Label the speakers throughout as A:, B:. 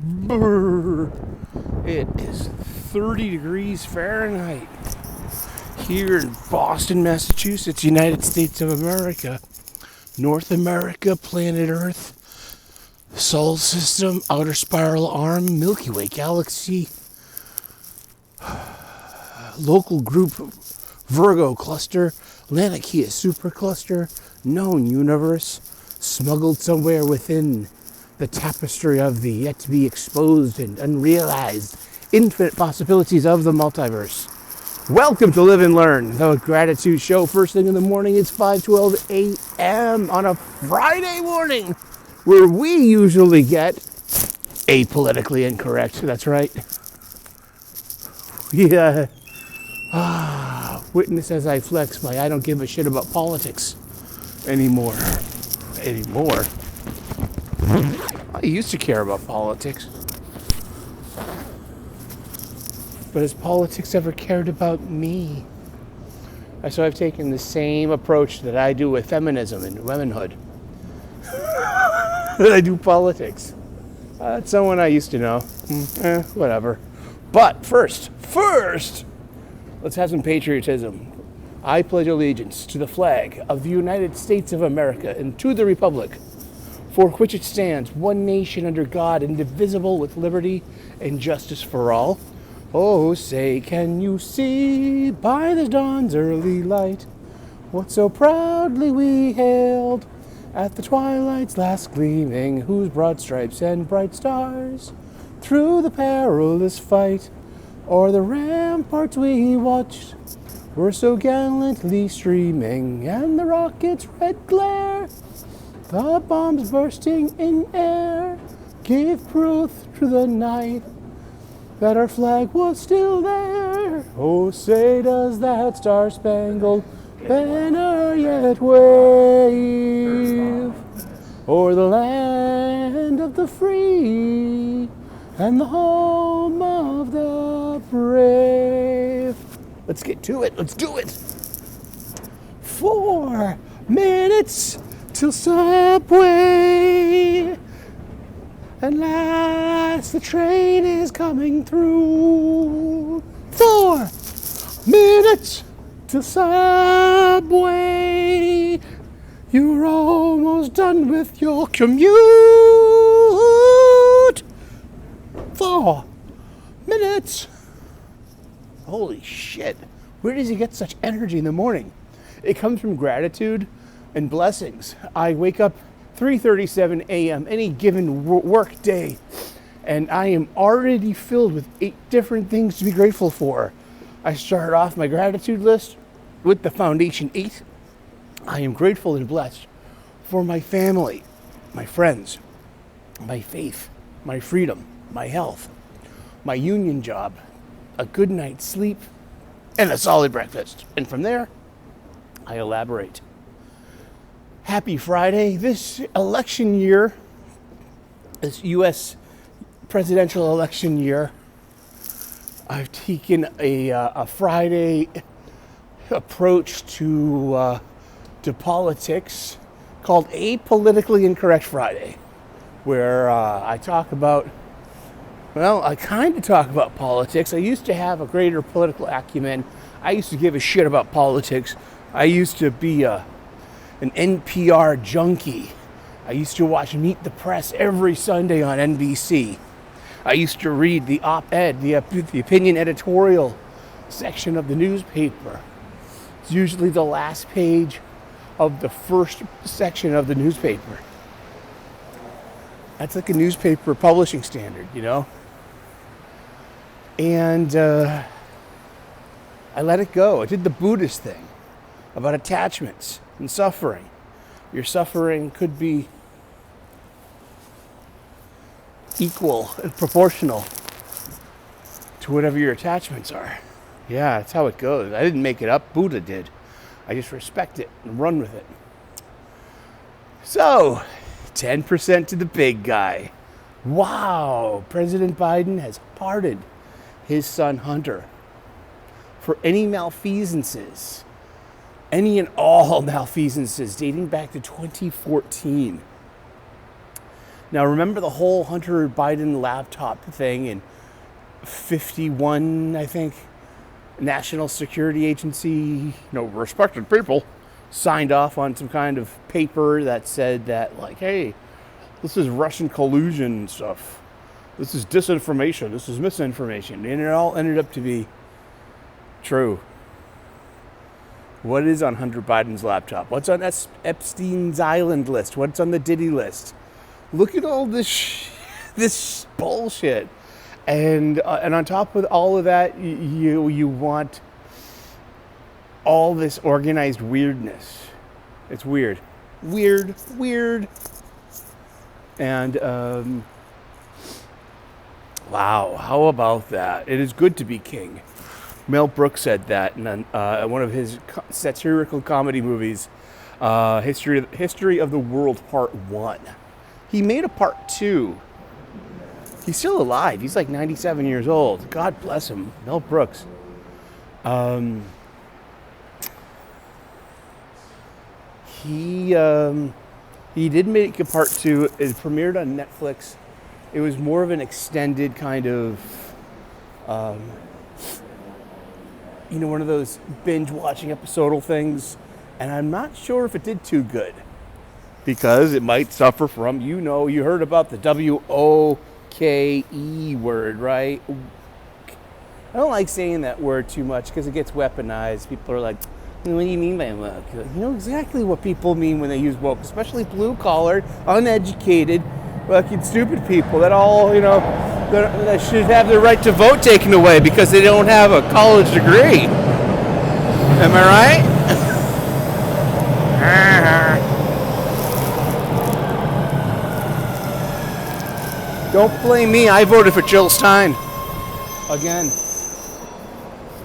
A: Brr. It is 30 degrees Fahrenheit here in Boston, Massachusetts, United States of America, North America, planet Earth, Sol System, Outer Spiral Arm, Milky Way Galaxy, local group Virgo cluster, Laniakea supercluster, known universe, smuggled somewhere within the tapestry of the yet to be exposed and unrealized infinite possibilities of the multiverse. Welcome to Live and Learn, the gratitude show. First thing in the morning, it's 5:12 a.m. on a Friday morning, where we usually get apolitically incorrect. That's right. Yeah. Witness as I flex my I don't give a shit about politics anymore. I used to care about politics. But has politics ever cared about me? So I've taken the same approach that I do with feminism and womanhood. That I do politics. That's someone I used to know. Whatever. But first, let's have some patriotism. I pledge allegiance to the flag of the United States of America and to the republic for which it stands, one nation under God, indivisible, with liberty and justice for all. Oh, say, can you see by the dawn's early light what so proudly we hailed at the twilight's last gleaming, whose broad stripes and bright stars through the perilous fight o'er the ramparts we watched were so gallantly streaming, and the rocket's red glare, the bombs bursting in air, gave proof to the night that our flag was still there. Oh, say, does that star-spangled banner yet wave o'er the land of the free and the home of the brave? Let's get to it. Let's do it. 4 minutes till Subway. And last, the train is coming through. 4 minutes till Subway. You're almost done with your commute. 4 minutes. Holy shit. Where does he get such energy in the morning? It comes from gratitude and blessings. I wake up 3:37 a.m. any given work day, and I am already filled with 8 different things to be grateful for. I start off my gratitude list with the foundation 8. I am grateful and blessed for my family, my friends, my faith, my freedom, my health, my union job, a good night's sleep, and a solid breakfast. And from there, I elaborate. Happy Friday. This election year, this U.S. presidential election year, I've taken a Friday approach to politics called Apolitically Incorrect Friday, where I kind of talk about politics. I used to have a greater political acumen. I used to give a shit about politics. I used to be an NPR junkie. I used to watch Meet the Press every Sunday on NBC. I used to read the op-ed, the opinion editorial section of the newspaper. It's usually the last page of the first section of the newspaper. That's like a newspaper publishing standard, you know? And I let it go. I did the Buddhist thing about attachments and suffering. Your suffering could be equal and proportional to whatever your attachments are. Yeah, that's how it goes. I didn't make it up. Buddha did. I just respect it and run with it. So, 10% to the big guy. Wow, President Biden has pardoned his son Hunter for any malfeasances, any and all malfeasances dating back to 2014. Now, remember the whole Hunter Biden laptop thing in 51, I think, National Security Agency, respected people signed off on some kind of paper that said that, like, hey, this is Russian collusion stuff. This is disinformation. This is misinformation. And it all ended up to be true. What is on Hunter Biden's laptop? What's on Epstein's Island list? What's on the Diddy list? Look at all this bullshit. And on top of all of that, you want all this organized weirdness. It's weird. Weird. And, wow, how about that? It is good to be king. Mel Brooks said that in one of his satirical comedy movies, History of the World Part 1. He made a Part 2. He's still alive. He's like 97 years old. God bless him. Mel Brooks. He did make a Part 2. It premiered on Netflix. It was more of an extended kind of, one of those binge-watching episodal things. And I'm not sure if it did too good. Because it might suffer from, you heard about the W-O-K-E word, right? I don't like saying that word too much because it gets weaponized. People are like, what do you mean by woke? You know exactly what people mean when they use woke, especially blue-collar, uneducated, fucking stupid people that all, that should have their right to vote taken away because they don't have a college degree. Am I right? Don't blame me. I voted for Jill Stein. Again.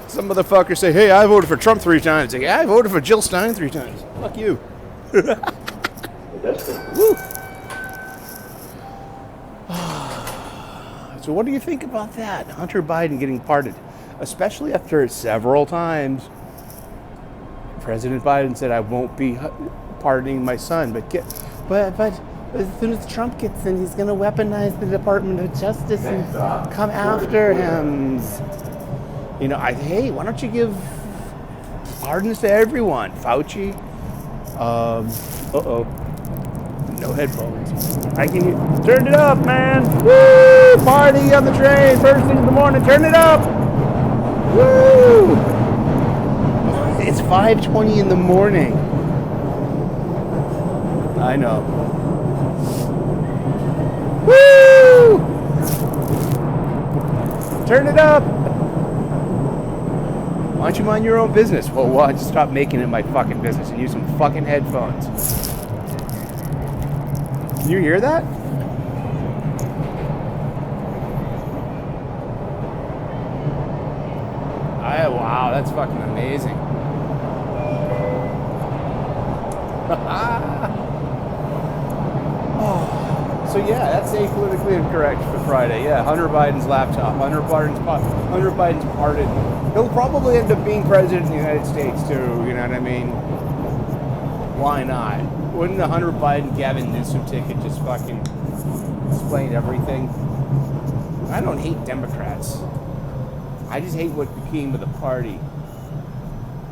A: Some motherfuckers say, hey, I voted for Trump 3 times. Like, I voted for Jill Stein 3 times. Fuck you. Woo. So what do you think about that? Hunter Biden getting pardoned. Especially after several times President Biden said, I won't be pardoning my son. But as soon as Trump gets in, he's going to weaponize the Department of Justice and come after him. Hey, why don't you give pardons to everyone? Fauci. No headphones. I can turn it up, man. Woo! Party on the train, first thing in the morning. Turn it up. Woo! It's 5:20 in the morning. I know. Woo! Turn it up. Why don't you mind your own business? Well, why don't you stop making it my fucking business and use some fucking headphones? Can you hear that? Wow, that's fucking amazing. So yeah, that's apolitically incorrect for Friday. Yeah, Hunter Biden's laptop, Hunter Biden's pardon. He'll probably end up being president of the United States too. You know what I mean? Why not? Wouldn't the Hunter Biden Gavin Newsom ticket just fucking explain everything? I don't hate Democrats. I just hate what became of the party.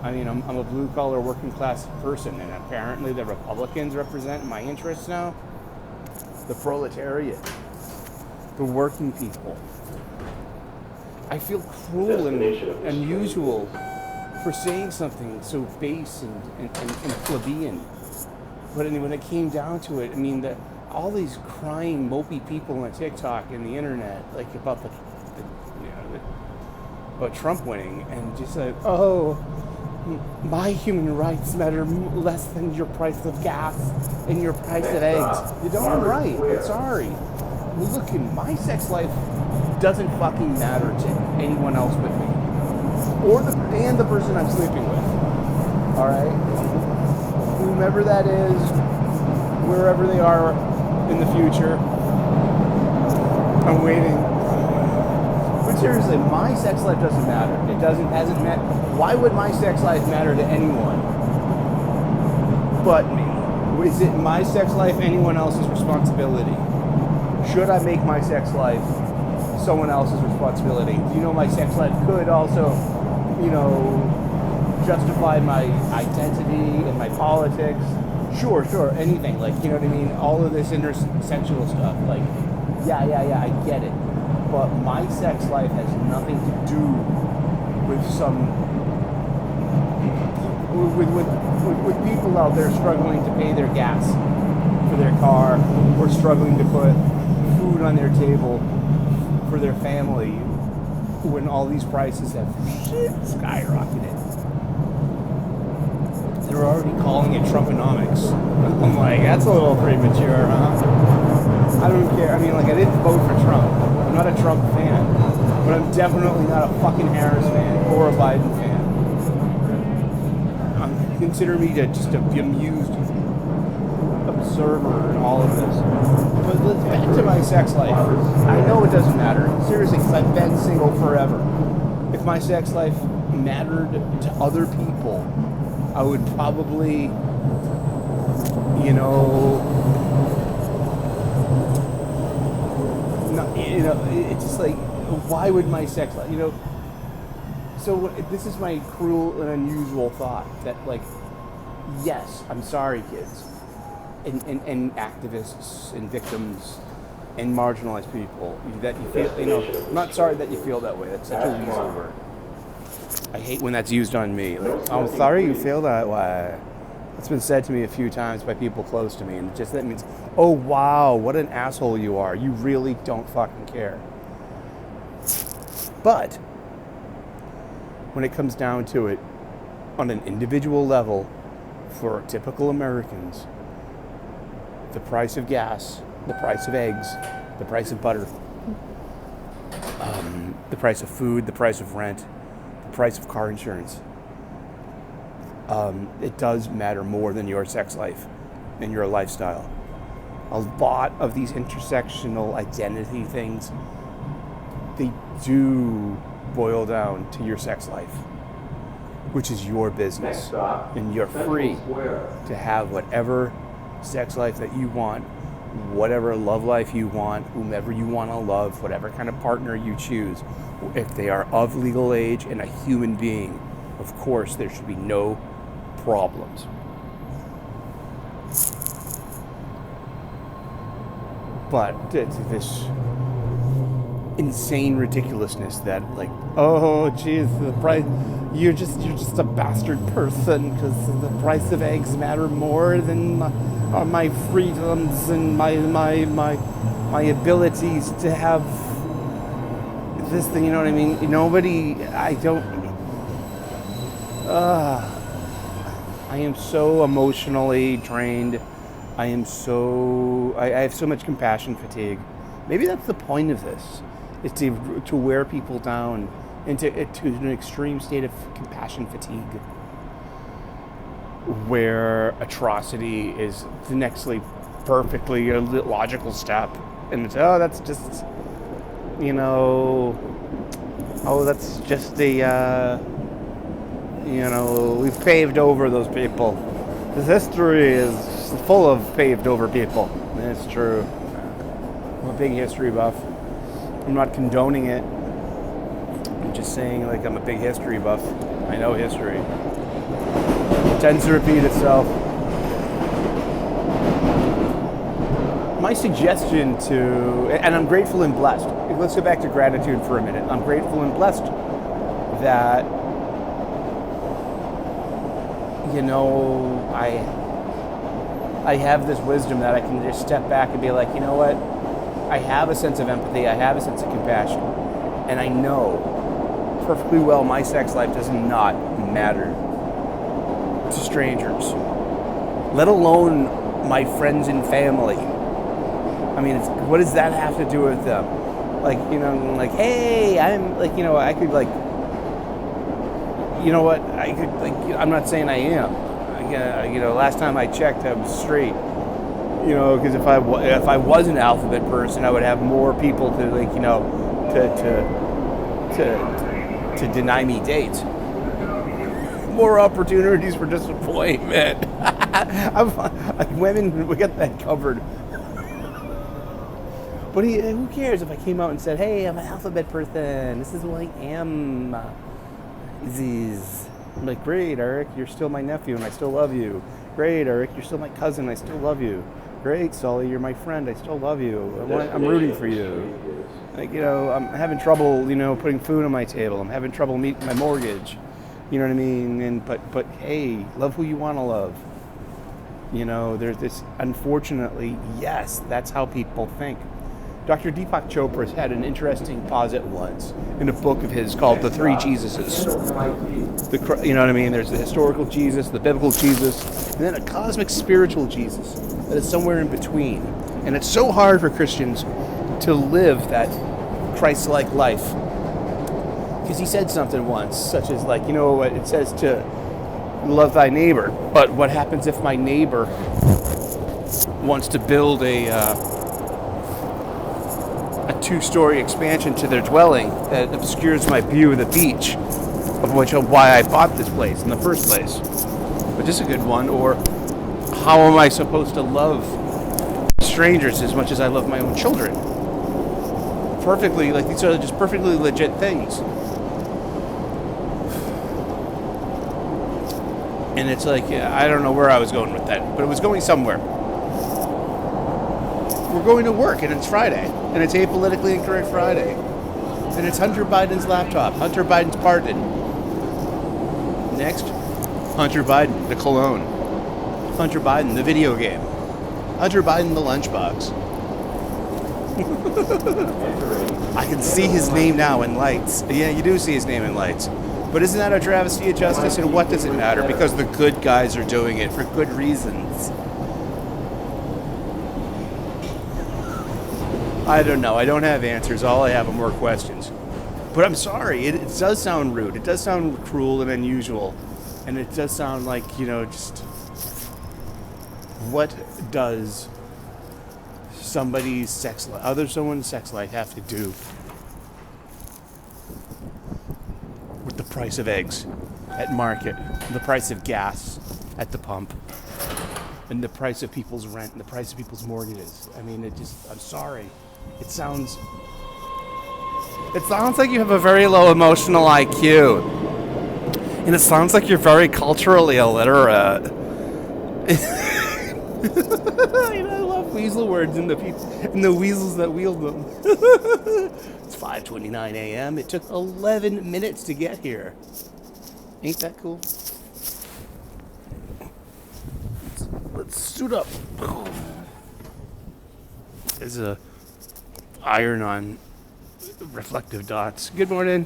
A: I mean, I'm a blue-collar working-class person, and apparently the Republicans represent my interests now. The proletariat. The working people. I feel cruel and unusual for saying something so base and plebeian. But when it came down to it, I mean, all these crying, mopey people on TikTok and the internet, like about about Trump winning, and just like, oh, my human rights matter less than your price of gas and your price of eggs. You don't right. I'm sorry. Well, look, my sex life doesn't fucking matter to anyone else with me, or the person I'm sleeping with. All right, whomever that is, wherever they are in the future, I'm waiting. But seriously, my sex life doesn't matter. Hasn't met. Why would my sex life matter to anyone but me? Is it my sex life anyone else's responsibility? should I make my sex life someone else's responsibility? Do you know my sex life could also, justify my identity and my politics? Sure, anything. Like, you know what I mean? All of this intersexual stuff. Like, yeah, I get it. But my sex life has nothing to do with with people out there struggling to pay their gas for their car, or struggling to put food on their table for their family when all these prices have skyrocketed. They're already calling it Trumponomics. I'm like, that's a little premature, huh? I don't care. I mean, like, I didn't vote for Trump. I'm not a Trump fan, but I'm definitely not a fucking Harris fan or a Biden fan. Consider me just a bemused observer in all of this. But let's back to my sex life. I know it doesn't matter. Seriously, because I've been single forever. If my sex life mattered to other people, I would probably, it's just like, why would my sex life, So this is my cruel and unusual thought that, like, yes, I'm sorry, kids, and activists and victims and marginalized people, that you feel, I'm not sorry that you feel that way. That's such a weasel word. I hate when that's used on me. Like, I'm sorry you feel that way. It's been said to me a few times by people close to me, and just that means, oh wow, what an asshole you are. You really don't fucking care. But when it comes down to it, on an individual level, for typical Americans, the price of gas, the price of eggs, the price of butter, the price of food, the price of rent, the price of car insurance, it does matter more than your sex life and your lifestyle. A lot of these intersectional identity things, they do boil down to your sex life, which is your business, and you're free to have whatever sex life that you want, whatever love life you want, whomever you want to love, whatever kind of partner you choose. If they are of legal age and a human being, of course there should be no problems. But this insane ridiculousness that, like, oh geez, the price, you're just a bastard person because the price of eggs matter more than my freedoms and my abilities to have this thing, you know what I mean? I am so emotionally drained. I have so much compassion fatigue. Maybe that's the point of this, is to wear people down into an extreme state of compassion fatigue, where atrocity is the nextly perfectly a logical step, and it's, that's just, that's just we've paved over those people. This history is full of paved over people. It's true. I'm a big history buff. I'm not condoning it. I'm just saying, like, I'm a big history buff. I know history. It tends to repeat itself. My suggestion and I'm grateful and blessed. Let's go back to gratitude for a minute. I'm grateful and blessed that, I have this wisdom that I can just step back and be like, you know what? I have a sense of empathy. I have a sense of compassion. And I know perfectly well my sex life does not matter to strangers, let alone my friends and family. I mean, what does that have to do with them? Like, like, hey, I'm like, I could, like, I'm not saying I am. Last time I checked, I was straight. Because if I was an alphabet person, I would have more people to, like, to deny me dates. More opportunities for disappointment. Women, we got that covered. But who cares if I came out and said, hey, I'm an alphabet person. This is who I am. I'm like, great, Eric, you're still my nephew and I still love you. Great, Eric, you're still my cousin. I still love you. Great, Sully, you're my friend. I still love you. I'm rooting for you. Like, I'm having trouble, putting food on my table. I'm having trouble meeting my mortgage. You know what I mean? But hey, love who you want to love. There's this, unfortunately, yes, that's how people think. Dr. Deepak Chopra's had an interesting posit once in a book of his called The Three Jesuses. You know what I mean? There's the historical Jesus, the biblical Jesus, and then a cosmic spiritual Jesus that is somewhere in between. And it's so hard for Christians to live that Christ-like life. Because he said something once, such as like, what it says to love thy neighbor. But what happens if my neighbor wants to build a 2-story expansion to their dwelling that obscures my view of the beach, of why I bought this place in the first place? But this is a good one. Or how am I supposed to love strangers as much as I love my own children? Perfectly, like these are just perfectly legit things. And it's like, I don't know where I was going with that, but it was going somewhere. We're going to work, and it's Friday, and it's Apolitically Incorrect Friday, and it's Hunter Biden's laptop, Hunter Biden's pardon. Next, Hunter Biden, the cologne. Hunter Biden, the video game. Hunter Biden, the lunchbox. I can see his name now in lights. Yeah, you do see his name in lights. But isn't that a travesty of justice? And what does it matter? Because the good guys are doing it for good reasons. I don't know. I don't have answers. All I have are more questions. But I'm sorry. It does sound rude. It does sound cruel and unusual. And it does sound like, just... What does someone's sex life have to do with the price of eggs at market, the price of gas at the pump, and the price of people's rent, and the price of people's mortgages? I mean, I'm sorry. It sounds like you have a very low emotional IQ. And it sounds like you're very culturally illiterate. I love weasel words and the weasels that wield them. It's 5:29 a.m. It took 11 minutes to get here. Ain't that cool? Let's suit up. There's a iron on reflective dots. Good morning.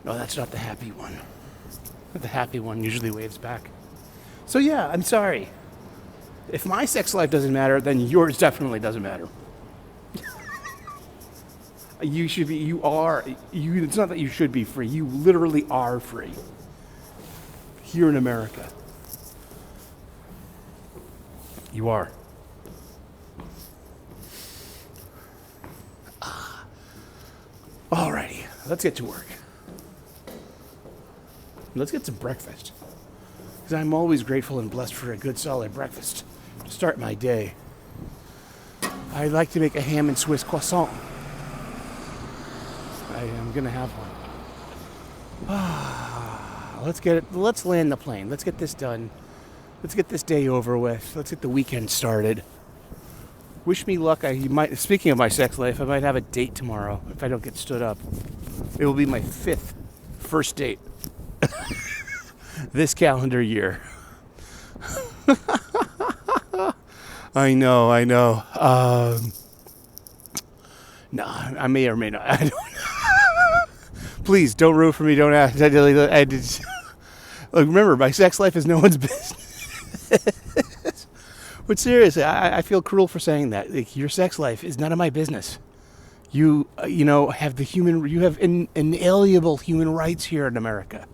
A: No, that's not the happy one. The happy one usually waves back. So yeah, I'm sorry. If my sex life doesn't matter, then yours definitely doesn't matter. It's not that you should be free. You literally are free. Here in America. You are. Alrighty, let's get to work. Let's get some breakfast. Because I'm always grateful and blessed for a good solid breakfast to start my day. I like to make a ham and Swiss croissant. I am gonna have one. Let's land the plane. Let's get this done. Let's get this day over with. Let's get the weekend started. Wish me luck. Speaking of my sex life, I might have a date tomorrow if I don't get stood up. It will be my first date. This calendar year. I know. No, I may or may not. I don't know. Please don't root for me. Don't ask. Look, remember, my sex life is no one's business. But seriously, I feel cruel for saying that. Like, your sex life is none of my business. You have inalienable human rights here in America.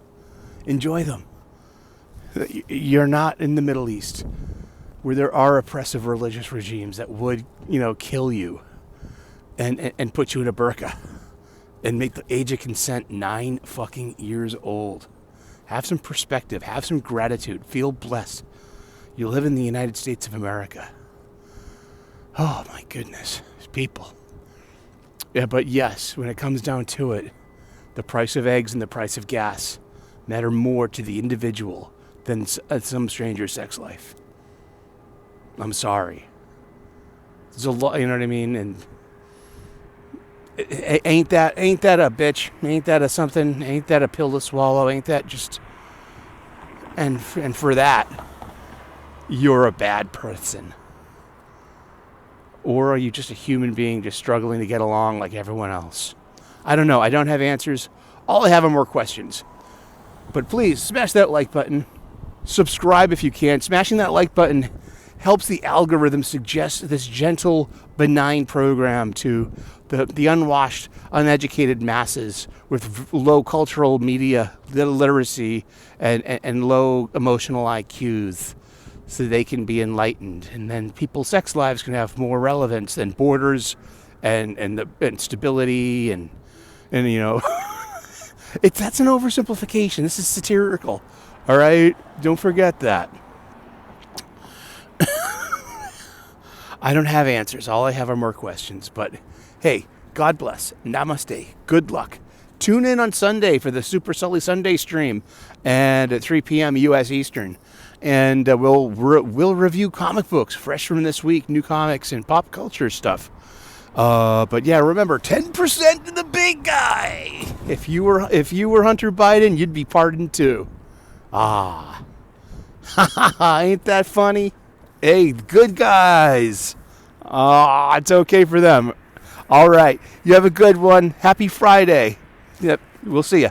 A: Enjoy them. You're not in the Middle East, where there are oppressive religious regimes that would, kill you and put you in a burqa and make the age of consent 9 fucking years old. Have some perspective. Have some gratitude. Feel blessed. You live in the United States of America. Oh my goodness, these people. Yeah, but yes, when it comes down to it, the price of eggs and the price of gas matter more to the individual than some stranger's sex life. I'm sorry. There's a lot, you know what I mean? And ain't that a bitch? Ain't that a something? Ain't that a pill to swallow? Ain't that just? And for that, you're a bad person. Or are you just a human being just struggling to get along like everyone else? I don't know. I don't have answers. All I have are more questions. But please, smash that like button. Subscribe if you can. Smashing that like button helps the algorithm suggest this gentle, benign program to the unwashed, uneducated masses with low cultural media literacy and low emotional IQs, so they can be enlightened. And then people's sex lives can have more relevance than borders and stability and you know. That's an oversimplification. This is satirical. All right? Don't forget that. I don't have answers. All I have are more questions. But hey, God bless. Namaste. Good luck. Tune in on Sunday for the Super Sully Sunday stream, and at 3 p.m. U.S. Eastern. And we'll review comic books fresh from this week, new comics and pop culture stuff. But yeah, remember, 10% to the big guy. If you were Hunter Biden, you'd be pardoned too. Ah, ain't that funny? Hey, good guys. It's okay for them. All right, you have a good one. Happy Friday. Yep, we'll see ya.